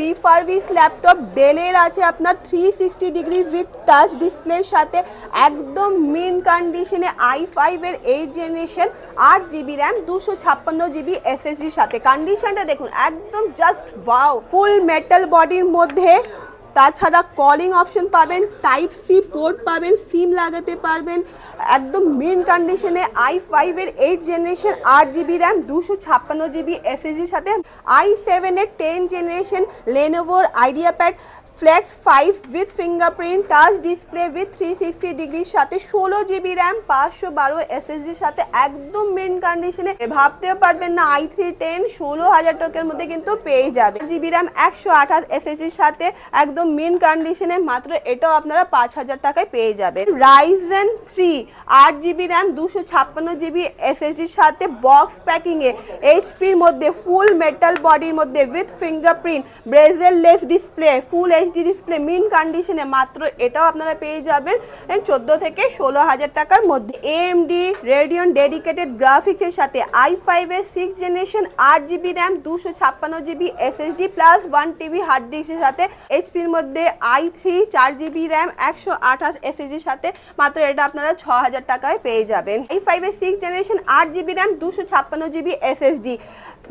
Refurbish laptop ডেলের আছে আপনার 360 ডিগ্রি উইথ টাচ ডিসপ্লের সাথে একদম মিন কন্ডিশনে i5 এর 8 জেনারেশন 8GB র্যাম 256GB SSDর সাথে। কন্ডিশনটা দেখুন একদম জাস্ট ওয়াও, ফুল মেটাল বডির মধ্যে। তাছাড়া কলিং অপশন পাবেন, টাইপ সি পোর্ট পাবেন, সিম লাগাতে পারবেন, একদম মিন কন্ডিশনে i5 এর 8 জেনারেশন 8GB র্যাম 256GB SSDর সাথে i7 এর 10 জেনারেশন লেনোভোর IdeaPad Flex 5 with fingerprint touch display with 360 ডিগ্রির সাথে 16GB র্যাম 512 SSDর সাথে একদম মিন কন্ডিশনে। ভাবতেও পারবেন না i3-10 16,000 টাকার মধ্যে কিন্তু পেয়ে যাবে। GB র্যাম 128 SSDর সাথে একদম মিন কন্ডিশনে, মাত্র এটাও আপনারা 5,000 টাকায় পেয়ে যাবেন। Ryzen 3 8GB র্যাম 256GB SSDর সাথে বক্স প্যাকিংয়ে HPর মধ্যে ফুল মেটাল বডির মধ্যে with fingerprint bezelless display full HD display mint কন্ডিশনে, মাত্র এটাও আপনারা পেয়ে যাবেন 14 থেকে 16,000 টাকার মধ্যে। AMD Radeon ডেডিকেটেড গ্রাফিক্সের সাথে i5 এর 6 generation 8GB RAM 256GB SSD plus 1TB hard ডিস্কের সাথে HPর মধ্যে i3 4GB র্যাম 128 SSDর সাথে, মাত্র এটা আপনারা 6,000 টাকায় পেয়ে যাবেন। i5 এর 6 generation 8GB RAM 256GB SSD,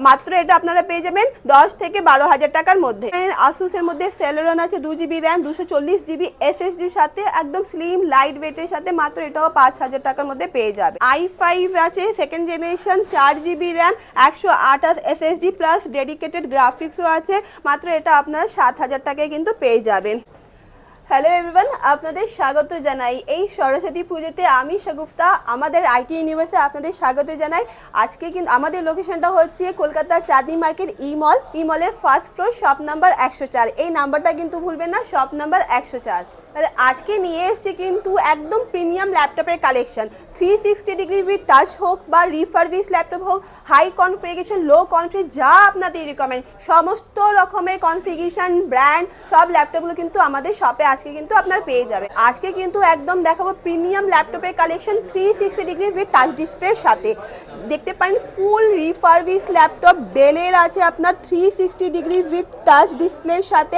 মাত্র এটা আপনারা পেয়ে যাবেন 10 থেকে 12,000 টাকার মধ্যে। Asus এর মধ্যে Celeron আছে 2GB র্যাম 240GB SSDর সাথে একদম স্লিম লাইট ওয়েটের সাথে, মাত্র এটাও 5,000 টাকার মধ্যে পেয়ে যাবে। i5 আছে second generation 4GB RAM 128 SSD plus dedicated গ্রাফিক্সও আছে, মাত্র এটা আপনারা 7,000 টাকায় কিন্তু পেয়ে যাবেন। হ্যালো এভরিওয়ান, আপনাদের স্বাগত জানাই এই সরস্বতী পুজোতে। আমি শাগুফতা, আমাদের আইটি ইউনিভার্সে আপনাদের স্বাগত জানাই। আজকে কিন্তু আমাদের লোকেশনটা হচ্ছে কলকাতা চাঁদনি মার্কেট ই মলের ফার্স্ট ফ্লোর শপ নাম্বার 104। এই নাম্বারটা কিন্তু ভুলবেন না, শপ নাম্বার 104। তাহলে আজকে নিয়ে এসেছি কিন্তু একদম প্রিমিয়াম ল্যাপটপের কালেকশন। 360 ডিগ্রি উইথ টাচ হোক বা রিফারবিশ ল্যাপটপ হোক, হাই কনফিগারেশন লো কনফিগ, যা আপনাদের রিকমেন্ড সমস্ত রকমের কনফিগারেশন ব্র্যান্ড সব ল্যাপটপগুলো কিন্তু আমাদের শপে আজকে কিন্তু আপনার পেয়ে যাবে। আজকে কিন্তু একদম দেখাবো প্রিমিয়াম ল্যাপটপের কালেকশন 360 ডিগ্রি উইথ টাচ ডিসপ্লের সাথে। দেখতে পারেন ফুল রিফারবিশ ল্যাপটপ ডেলের আছে আপনার 360 ডিগ্রি উইথ টাচ ডিসপ্লের সাথে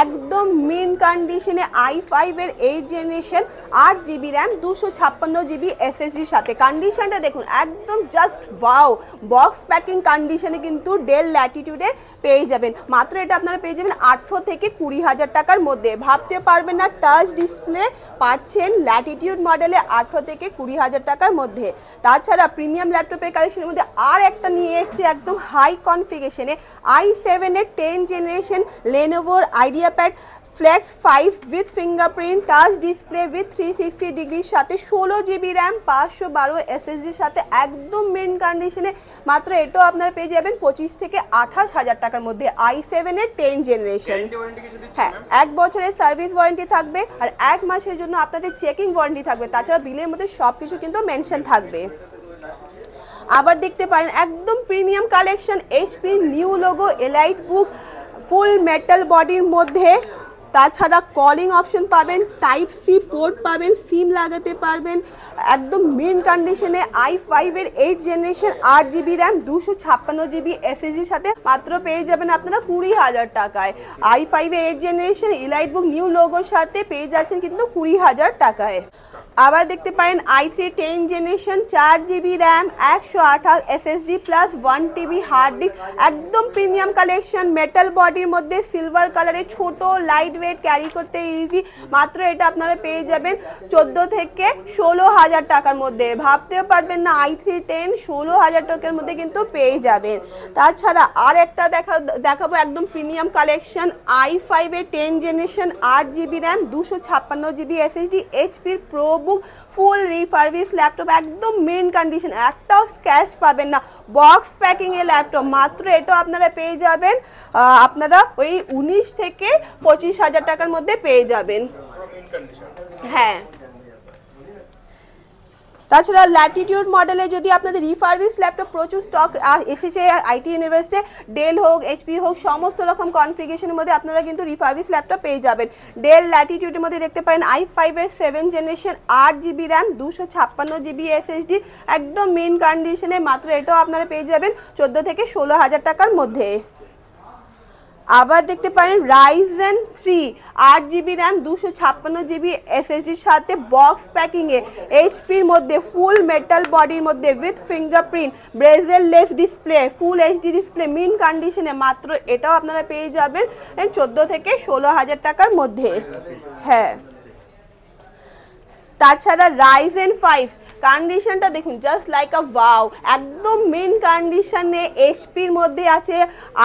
একদম মিন কন্ডিশনে i5 এর 8 জেনারেশন 8GB র্যাম 256GB SSDর সাথে। কন্ডিশনটা দেখুন একদম জাস্ট ওয়াও, বক্স প্যাকিং কন্ডিশনে কিন্তু ডেল ল্যাটিটিউডে পেয়ে যাবেন। মাত্র এটা আপনারা পেয়ে যাবেন 18 থেকে 20,000 টাকার মধ্যে। ভাবতে পারবেন না টাচ ডিসপ্লে পাচ্ছেন ল্যাটিটিউড মডেলে 18 থেকে 20,000 টাকার মধ্যে। তাছাড়া প্রিমিয়াম ল্যাপটপের কালেকশনের মধ্যে আর একটা নিয়ে এসেছে একদম হাই কনফিগারেশনে i7 এর 10 জেনারেশন লেনোভোর IdeaPad Flex 5 with fingerprint touch display with 360 ডিগ্রির সাথে 16GB র্যাম 512 SSDর সাথে একদম মেন কন্ডিশনে, মাত্র এটাও আপনারা পেয়ে যাবেন 25 থেকে 28,000 টাকার মধ্যে। i7 এর 10 জেনারেশন, হ্যাঁ 1 বছরের সার্ভিস ওয়ারেন্টি থাকবে আর 1 মাসের জন্য আপনাদের চেকিং ওয়ারেন্টি থাকবে। তাছাড়া বিলের মধ্যে সব কিছু কিন্তু মেনশন থাকবে। আবার দেখতে পারেন একদম premium collection HP new logo elite book full metal বডির মধ্যে। তাছাড়া কলিং অপশন পাবেন, টাইপ সি পোর্ট পাবেন, সিম লাগাতে পারবেন, একদম মিন কন্ডিশনে i5 এর 8 জেনারেশন 8GB র্যাম 256GB SSDর সাথে, মাত্র পেয়ে যাবেন আপনারা 20,000 টাকায়। i5 এর 8 জেনারেশন এলাইট বুক নিউ লোগোর সাথে পেয়ে যাচ্ছেন কিন্তু 20,000 টাকায়। আবার দেখতে পারেন i3 10 generation 4GB RAM 128 SSD plus 1TB hard disk, একদম প্রিমিয়াম কালেকশন মেটাল বডির মধ্যে সিলভার কালারে, ছোট লাইট ওয়েট, ক্যারি করতে ইজি, মাত্র এটা আপনারা পেয়ে যাবেন 14 থেকে 16,000 টাকার মধ্যে। ভাবতেও পারবেন না i3-10 16,000 টাকার মধ্যে কিন্তু পেয়ে যাবেন। তাছাড়া আর একটা দেখাবো একদম প্রিমিয়াম কালেকশন i5 এর 10 generation 8GB RAM 256GB SSD HPর pro book full refurbish laptop, একদম মেন কন্ডিশন, একটাও স্ক্র্যাচ পাবেন না, বক্স প্যাকিং এর ল্যাপটপ, মাত্র এটাও আপনারা পেয়ে যাবেন আপনারা ওই 19 থেকে 25,000 টাকার মধ্যে পেয়ে যাবেন। হ্যাঁ, তাছাড়া ল্যাটিটিউড মডেলে যদি আপনাদের রিফারবিশ ল্যাপটপ প্রচুর স্টক এসেছে আইটি ইউনিভার্সিটি, ডেল হোক এইচপি হোক সমস্ত রকম কনফিগারেশনের মধ্যে আপনারা কিন্তু রিফারবিশ ল্যাপটপ পেয়ে যাবেন। ডেল ল্যাটিটিউডের মধ্যে দেখতে পারেন i5 এর 7 generation 8GB RAM 256GB SSD, একদম মেন কন্ডিশনে, মাত্র এটাও আপনারা পেয়ে যাবেন 14 থেকে 16,000 টাকার মধ্যে। আবার দেখতে পারেন Ryzen 3 8GB র্যাম 256GB SSDর সাথে বক্স প্যাকিংয়ে এইচপির মধ্যে ফুল মেটাল বডির মধ্যে with fingerprint bezelless display full HD display mint কন্ডিশনে মাত্র এটাও আপনারা পেয়ে যাবেন 14 থেকে 16,000 টাকার মধ্যে। হ্যাঁ, তাছাড়া Ryzen 5 কন্ডিশনটা দেখুন জাস্ট লাইক আ ওয়াও, একদম মেন কন্ডিশনে এইচপির মধ্যে আছে।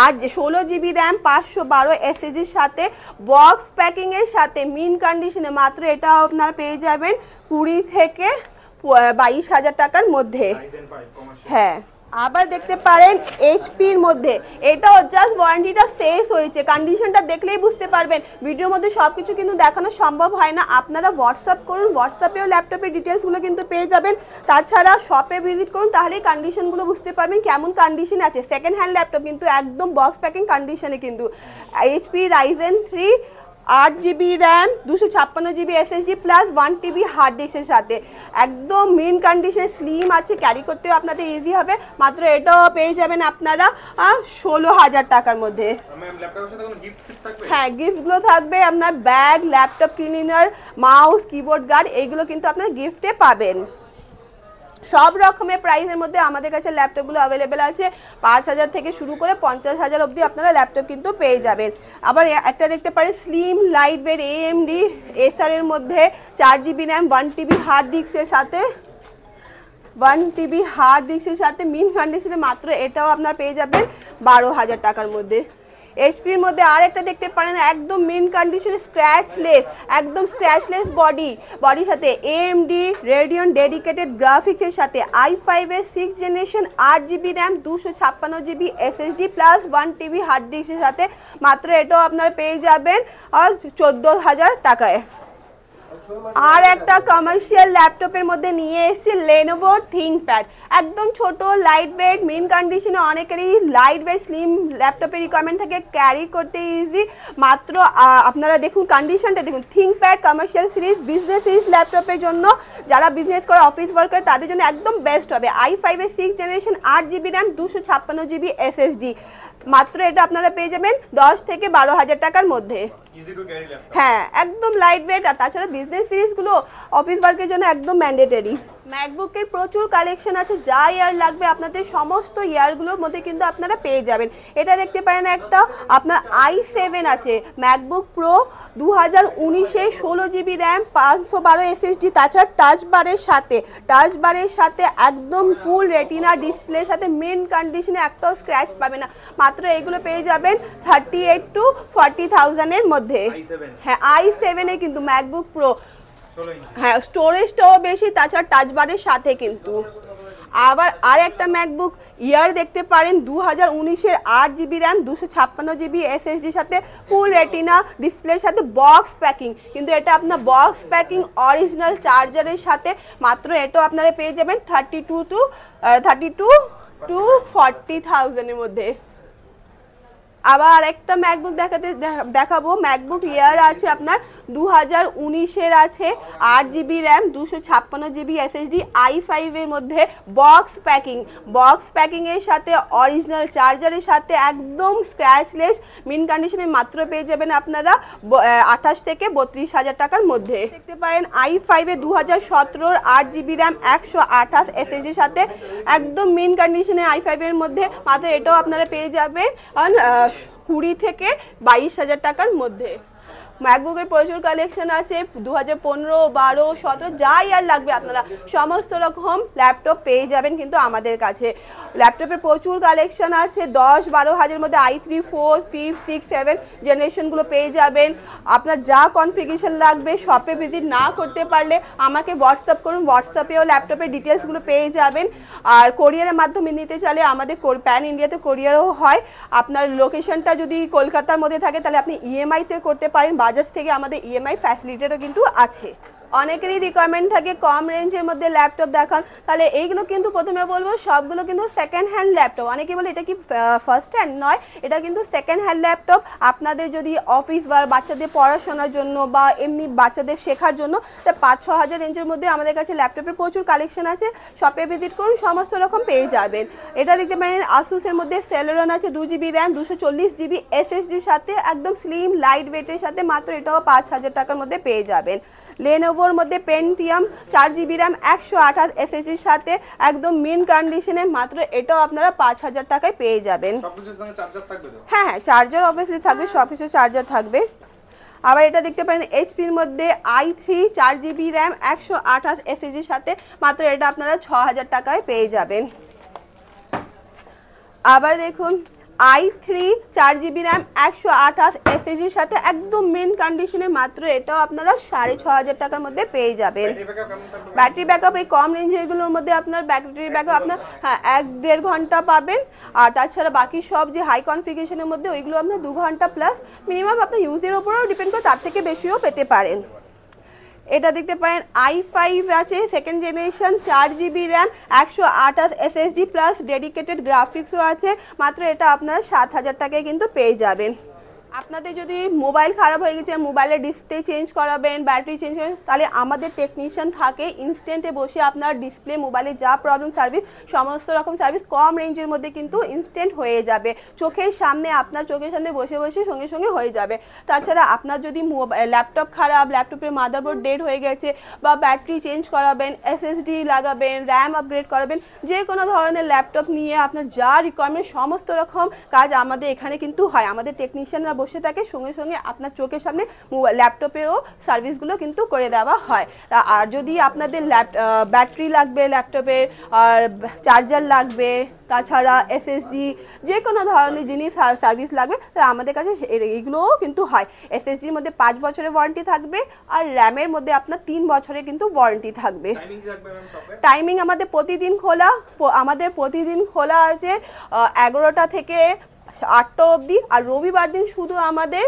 আর 16GB র্যাম 512 SSDর সাথে বক্স প্যাকিংয়ের সাথে মিন কন্ডিশনে মাত্র এটা আপনারা পেয়ে যাবেন 20 থেকে 22,000 টাকার মধ্যে। হ্যাঁ, আবার দেখতে পারেন এইচপির মধ্যে এটাও জাস্ট ওয়ারেন্টিটা শেষ হয়েছে, কন্ডিশনটা দেখলেই বুঝতে পারবেন। ভিডিওর মধ্যে সব কিছু কিন্তু দেখানো সম্ভব হয় না, আপনারা হোয়াটসঅ্যাপ করুন, হোয়াটসঅ্যাপেও ল্যাপটপের ডিটেলসগুলো কিন্তু পেয়ে যাবেন। তাছাড়া শপে ভিজিট করুন, তাহলেই কন্ডিশনগুলো বুঝতে পারবেন কেমন কন্ডিশন আছে। সেকেন্ড হ্যান্ড ল্যাপটপ কিন্তু একদম বক্স প্যাকিং কন্ডিশনে কিন্তু HP Ryzen 3 8GB RAM 256GB SSD plus 1TB hard ডিস্কের সাথে একদম মেন কন্ডিশনে স্লিম আছে, ক্যারি করতেও আপনাদের ইজি হবে। মাত্র এটাও পেয়ে যাবেন আপনারা 16,000 টাকার মধ্যে। হ্যাঁ, গিফটগুলো থাকবে আপনার bag, laptop cleaner, mouse, keyboard guard, এইগুলো কিন্তু আপনারা গিফটে পাবেন। সব রকমের প্রাইসের মধ্যে আমাদের কাছে ল্যাপটপগুলো অ্যাভেলেবেল আছে। 5,000 থেকে শুরু করে 50,000 অবধি আপনারা ল্যাপটপ কিন্তু পেয়ে যাবেন। আবার একটা দেখতে পারেন স্লিম লাইট ওয়েট AMD এসার এর মধ্যে 4GB র্যাম 1TB হার্ড ডিস্কের সাথে 1TB হার্ড ডিস্কের সাথে মিন কন্ডিশনে মাত্র এটাও আপনারা পেয়ে যাবেন 12,000 টাকার মধ্যে। এইচপির মধ্যে আর একটা দেখতে পারেন একদম মেন কন্ডিশনে স্ক্র্যাচলেস, একদম স্ক্র্যাচলেস বডির সাথে AMD রেডিয়ন ডেডিকেটেড গ্রাফিক্সের সাথে i5 এর 6th generation 8GB RAM 256GB SSD plus 1TB hard ডিস্কের সাথে মাত্র এটাও আপনারা পেয়ে যাবেন 14,000 টাকায়। আর একটা কমার্শিয়াল ল্যাপটপের মধ্যে নিয়ে এসেছি Lenovo ThinkPad, একদম ছোট লাইট ওয়েট মেন কন্ডিশনে অনেকেরই লাইট ওয়েট স্লিম ল্যাপটপের রিকোয়ারমেন্ট থাকে, ক্যারি করতে ইজি। মাত্র আপনারা দেখুন কন্ডিশনটা দেখুন, ThinkPad commercial series business series ল্যাপটপের জন্য, যারা বিজনেস করে অফিস ওয়ার্ক করে তাদের জন্য একদম বেস্ট হবে। i5 এর 6th generation 8GB RAM 256GB SSD মাত্র এটা আপনারা পেয়ে যাবেন 10 থেকে 12,000 টাকার মধ্যে। হ্যাঁ, একদম লাইট ওয়েট। আর তাছাড়া বিজনেস সিরিজগুলো অফিস ওয়ার্কের জন্য একদম ম্যান্ডেটরি। ম্যাকবুকের প্রচুর কালেকশন আছে, যা ইয়ার লাগবে আপনাদের সমস্ত ইয়ারগুলোর মধ্যে কিন্তু আপনারা পেয়ে যাবেন। এটা দেখতে পারেন একটা আপনার i7 আছে ম্যাকবুক প্রো 2019-এ 16GB র্যাম 512 SSD, তাছাড়া টাচ বারের সাথে একদম ফুল রেটিনা ডিসপ্লের সাথে মেন কন্ডিশনে একটাও স্ক্র্যাচ পাবে না। মাত্র এগুলো পেয়ে যাবেন 38 to 40,000 এর মধ্যে। হ্যাঁ, i7-এ কিন্তু ম্যাকবুক প্রো। হ্যাঁ, স্টোরেজটাও বেশি, তাছাড়া টাচ বারের সাথে কিন্তু। আবার আর একটা ম্যাকবুক ইয়ার দেখতে পারেন 2019-এর 8GB র্যাম 256GB SSDর সাথে ফুল রেটিনা ডিসপ্লের সাথে বক্স প্যাকিং, কিন্তু এটা আপনার বক্স প্যাকিং অরিজিনাল চার্জারের সাথে মাত্র এটাও আপনারা পেয়ে যাবেন 32 to 40,000 এর মধ্যে। আবার আরেকটা ম্যাকবুক দেখাবো, ম্যাকবুক ইয়ার আছে আপনার 2019-এর আছে 8GB RAM 256GB SSD i5 এর মধ্যে বক্স প্যাকিং এর সাথে অরিজিনাল চার্জারের সাথে একদম স্ক্র্যাচলেস মিন কন্ডিশনে মাত্র পেয়ে যাবেন আপনারা 28 থেকে 32,000 টাকার মধ্যে। দেখতে পারেন i5 এ 2017-র 8GB র্যাম 128 SSDর সাথে একদম মিন কন্ডিশনে i5 এর মধ্যে মাত্র এটাও আপনারা পেয়ে যাবেন 20 থেকে 22,000 টাকার মধ্যে। ম্যাকবুকের প্রচুর কালেকশন আছে, 2015, 12, 17 যা ইয়ার লাগবে আপনারা সমস্ত রকম ল্যাপটপ পেয়ে যাবেন কিন্তু আমাদের কাছে। ল্যাপটপের প্রচুর কালেকশন আছে, 10-12 হাজারের মধ্যে i3, 4, 5, 6, 7 জেনারেশনগুলো পেয়ে যাবেন। আপনার যা কনফিগারেশন লাগবে শপে ভিজিট না করতে পারলে আমাকে হোয়াটসঅ্যাপ করুন, হোয়াটসঅ্যাপেও ল্যাপটপের ডিটেলসগুলো পেয়ে যাবেন। আর কোরিয়ারের মাধ্যমে নিতে চাইলে আমাদের প্যান ইন্ডিয়াতে কোরিয়ারও হয়। আপনার লোকেশনটা যদি কলকাতার মধ্যে থাকে তাহলে আপনি ইএমআইতে করতে পারেন, বাজাজ থেকে আমাদের ইএমআই ফ্যাসিলিটিও কিন্তু আছে। অনেকেরই রিকোয়ারমেন্ট থাকে কম রেঞ্জের মধ্যে ল্যাপটপ দেখান, তাহলে এইগুলো কিন্তু প্রথমে বলবো সবগুলো কিন্তু সেকেন্ড হ্যান্ড ল্যাপটপ। অনেকে বলে এটা কি ফার্স্ট হ্যান্ড, নয়, এটা কিন্তু সেকেন্ড হ্যান্ড ল্যাপটপ। আপনাদের যদি অফিস বা বাচ্চাদের পড়াশোনার জন্য বা এমনি বাচ্চাদের শেখার জন্য, তা 5-6 হাজার রেঞ্জের মধ্যে আমাদের কাছে ল্যাপটপের প্রচুর কালেকশন আছে। শপে ভিজিট করুন, সমস্ত রকম পেয়ে যাবেন। এটা দেখতে পারেন আসুসের মধ্যে সেলেরন আছে 2GB র্যাম 240GB SSDর সাথে, একদম স্লিম লাইট ওয়েটের সাথে, মাত্র এটাও 5000 টাকার মধ্যে পেয়ে যাবেন। লেনোভোর মধ্যে পেন্টিয়াম 4GB র্যাম 128 SSDর সাথে, একদম মিন কন্ডিশনে, মাত্র এটাও আপনারা 5000 টাকায় পেয়ে যাবেন। হ্যাঁ হ্যাঁ, চার্জার অবভিয়াসলি থাকবে, সব কিছু চার্জার থাকবে। আবার এটা দেখতে পারেন এইচপির মধ্যে i3 4GB র্যাম 128 SSDর সাথে, মাত্র এটা আপনারা 6000 টাকায় পেয়ে যাবেন। আবার দেখুন i3 4GB র্যাম 128 SSDর সাথে, একদম মেন কন্ডিশনে, মাত্র এটাও আপনারা 6500 টাকার মধ্যে পেয়ে যাবেন। ব্যাটারি ব্যাকআপ এই কম রেঞ্জেরগুলোর মধ্যে আপনার ব্যাটারি ব্যাকআপ আপনার 1-1.5 ঘন্টা পাবেন। আর তাছাড়া বাকি সব যে হাই কনফিগারেশনের মধ্যে ওইগুলো আপনার 2 ঘন্টা প্লাস, মিনিমাম আপনার ইউজের ওপরেও ডিপেন্ড করে, তার থেকে বেশিও পেতে পারেন। এটা দেখতে পারেন i5 আছে second generation 4GB RAM 128 SSD plus dedicated গ্রাফিক্সও আছে, মাত্র এটা আপনারা 7000 টাকায় কিন্তু পেয়ে যাবেন। আপনাদের যদি মোবাইল খারাপ হয়ে গেছে, মোবাইলের ডিসপ্লে চেঞ্জ করাবেন, ব্যাটারি চেঞ্জ করবেন, তাহলে আমাদের টেকনিশিয়ান থাকে ইনস্ট্যান্টে বসে আপনার ডিসপ্লে, মোবাইলে যা প্রবলেম, সার্ভিস, সমস্ত রকম সার্ভিস কম রেঞ্জের মধ্যে কিন্তু ইনস্ট্যান্ট হয়ে যাবে। চোখের সামনে, আপনার চোখের সামনে বসে বসে সঙ্গে সঙ্গে হয়ে যাবে। তাছাড়া আপনার যদি ল্যাপটপ খারাপ, ল্যাপটপের মাদারবোর্ড ডেড হয়ে গেছে, বা ব্যাটারি চেঞ্জ করাবেন, SSD লাগাবেন, র্যাম আপগ্রেড করাবেন, যে কোনো ধরনের ল্যাপটপ নিয়ে আপনার যা রিকোয়ারমেন্ট, সমস্ত রকম কাজ আমাদের এখানে কিন্তু হয়। আমাদের টেকনিশিয়ানরা বসে থাকে, সঙ্গে সঙ্গে আপনার চোখের সামনে ল্যাপটপেরও সার্ভিসগুলো কিন্তু করে দেওয়া হয়। আর যদি আপনাদের ব্যাটারি লাগবে ল্যাপটপের, আর চার্জার লাগবে, তাছাড়া SSD, যে কোনো ধরনের জিনিস সার্ভিস লাগবে, তাহলে আমাদের কাছে এইগুলোও কিন্তু হয়। SSDর মধ্যে 5 বছরের ওয়ারেন্টি থাকবে, আর র্যামের মধ্যে আপনার 3 বছরের কিন্তু ওয়ারেন্টি থাকবে। টাইমিং আমাদের প্রতিদিন খোলা আছে 11টা থেকে 8টা অবধি, আর রবিবার দিন শুধু আমাদের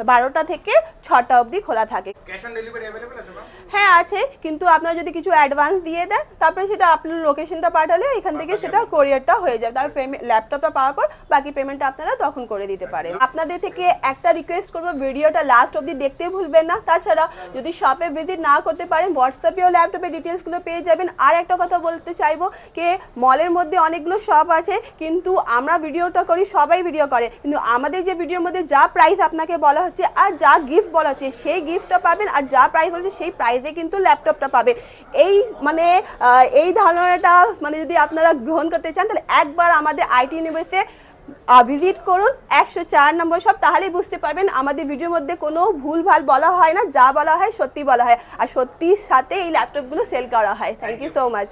12টা থেকে 6টা অবধি খোলা থাকে। ক্যাশ অন ডেলিভারি अवेलेबल আছে? হ্যাঁ আছে, কিন্তু আপনারা যদি কিছু অ্যাডভান্স দিয়ে দেন, তারপরে সেটা আপনার লোকেশনটা পাঠালে এখান থেকে সেটা কোরিয়ারটা হয়ে যাবে। তারপর ল্যাপটপটা পাওয়ার পর বাকি পেমেন্টটা আপনারা তখন করে দিতে পারেন। আপনাদের থেকে একটা রিকোয়েস্ট করবো, ভিডিওটা লাস্ট অবধি দেখতে ভুলবেন না। তাছাড়া যদি শপে ভিজিট না করতে পারেন, হোয়াটসঅ্যাপেও ল্যাপটপের ডিটেলসগুলো পেয়ে যাবেন। আর একটা কথা বলতে চাইবো, কে মলের মধ্যে অনেকগুলো শপ আছে, কিন্তু আমরা ভিডিওটা করি, সবাই ভিডিও করে, কিন্তু আমাদের যে ভিডিওর মধ্যে যা প্রাইস আপনাকে বলা হচ্ছে আর যা গিফট বলা হচ্ছে সেই গিফটটা পাবেন, আর যা প্রাইস বলছে সেই প্রাইসে কিন্তু ল্যাপটপটা পাবেন। এই ধারণাটা যদি আপনারা গ্রহণ করতে চান, তাহলে একবার আমাদের আইটি ইউনিভার্সিটিতে ভিজিট করুন, 104 নম্বর শপ, তাহলেই বুঝতে পারবেন আমাদের ভিডিওর মধ্যে কোনো ভুলভাল বলা হয় না, যা বলা হয় সত্যি বলা হয়, আর সত্যির সাথে এই ল্যাপটপগুলো সেল করা হয়। Thank you so much.